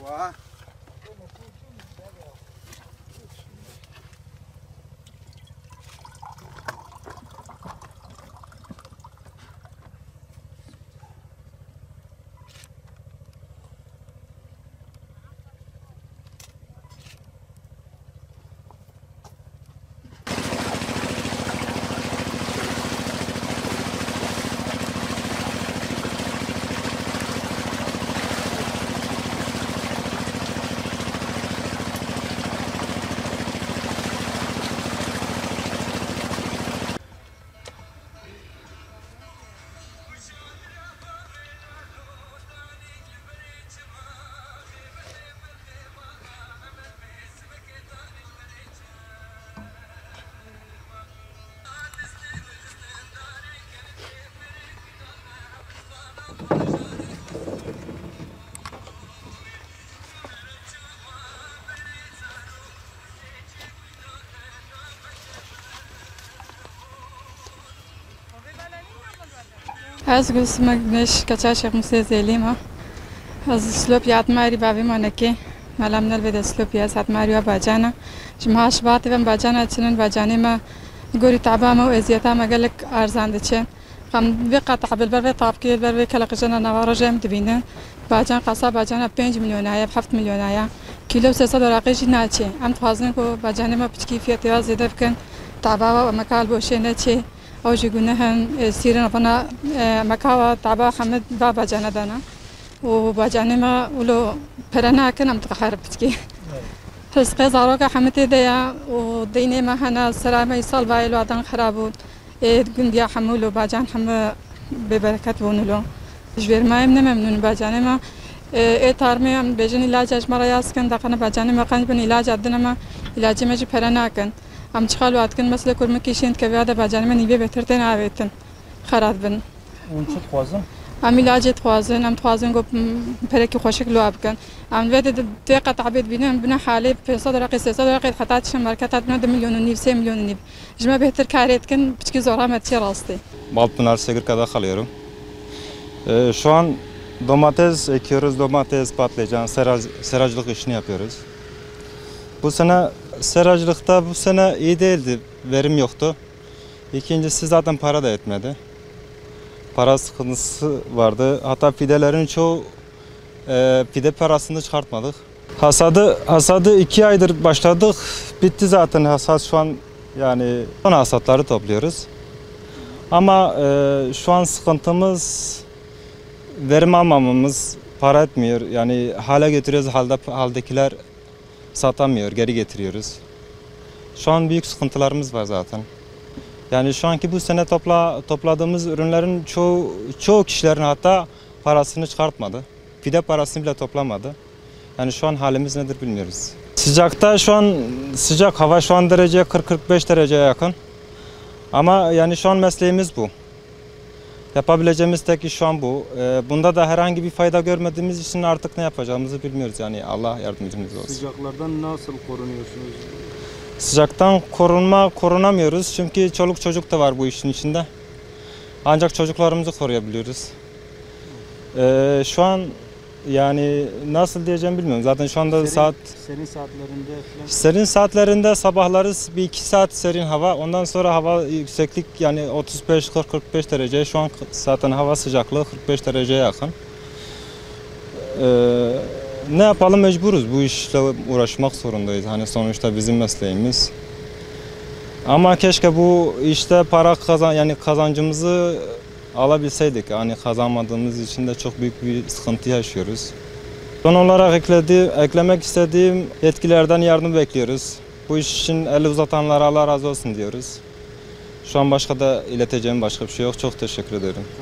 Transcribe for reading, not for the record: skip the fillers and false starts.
Wow. از گوسمش کچاش خمسه زلیما از سلوب یاد ماری باوی منکی ملام نل بده سلوب یاد سات ماریو باجانا جمعش باتی و باجانا چنین باجانی ما گوری تعبا ما و ازیتا ما قالك ارزان دچه قام بقطع بالبر طاب كي بالبر كلا جنا نوار جام تبينه باجان قصا باجانا 5 مليون ب 7 مليون كيلو 600 راقيش ناتشي ام توازن كو باجاني ما بتكي فيها زياده بكن تعبا ومكال بوشينه تشي او جيغونهن سيرن فنا مكاوا تعبا حمد بابا جانا دانا وباجاني ما ولو برنا كنم تخرب بتكي رزق زاروك حمتي ديا وديني ما هنا سلامه يصل بايل وادن خرابود گندیا حمولو باجان هم ببرکت بونلو جبر ما ممنون باجانه ما اتارمه هم بجن علاج اجمرا یاس کن دقنه باجانه ما قنج بن علاج عدنا ما علاج مجي پرنا کن ام چخال وقت کن مثل کرم کیشند که بیاد باجانه ما نیبه بهترتن آویتن خراب بن اون چه خوازم ام علاج توازن ام توازن گو پرکی خوشک لو ابکن ام وید دقت عبید بینم بنا حالی 500 رقی 300 رقی خطات شمارکات بنا 2 milyon و 3 milyon و جمع بهتر کاریتکن بچکی زورامت چی راستی Balpınar Segirka'da kalıyorum. Şu an domates ekiyoruz, domates, patlıcan, seracılık işini yapıyoruz. Bu sene seracılıkta bu sene iyi değildi, verim yoktu. İkincisi zaten para da etmedi. Para sıkıntısı vardı. Hatta fidelerin çoğu fide parasını çıkartmadık. Hasadı 2 aydır başladık. Bitti zaten hasat şu an yani son hasatları topluyoruz. Ama şu an sıkıntımız verim almamamız, para etmiyor. Yani hale getiriyoruz, haldekiler satamıyor, geri getiriyoruz. Şu an büyük sıkıntılarımız var zaten. Yani şu anki bu sene topladığımız ürünlerin çoğu kişilerin hatta parasını çıkartmadı. Fide parasını bile toplamadı. Yani şu an halimiz nedir bilmiyoruz. Sıcakta şu an sıcak hava şu an derece 40-45 dereceye yakın. Ama yani şu an mesleğimiz bu. Yapabileceğimiz tek iş şu an bu. Bunda da herhangi bir fayda görmediğimiz için artık ne yapacağımızı bilmiyoruz. Yani Allah yardımcımız olsun. Sıcaklardan nasıl korunuyorsunuz? Sıcaktan korunamıyoruz çünkü çoluk çocuk da var bu işin içinde. Ancak çocuklarımızı koruyabiliyoruz. Şu an yani nasıl diyeceğim bilmiyorum. Zaten şu anda serin saatlerinde falan. Serin saatlerinde sabahları bir 2 saat serin hava. Ondan sonra hava yükseklik yani 35-40-45 derece. Şu an zaten hava sıcaklığı 45 dereceye yakın. Ne yapalım, mecburuz. Bu işle uğraşmak zorundayız. Hani sonuçta bizim mesleğimiz. Ama keşke bu işte yani kazancımızı alabilseydik. Hani kazanmadığımız için de çok büyük bir sıkıntı yaşıyoruz. Son olarak eklemek istediğim yetkililerden yardım bekliyoruz. Bu iş için eli uzatanlara Allah razı olsun diyoruz. Şu an başka da ileteceğim başka bir şey yok. Çok teşekkür ederim.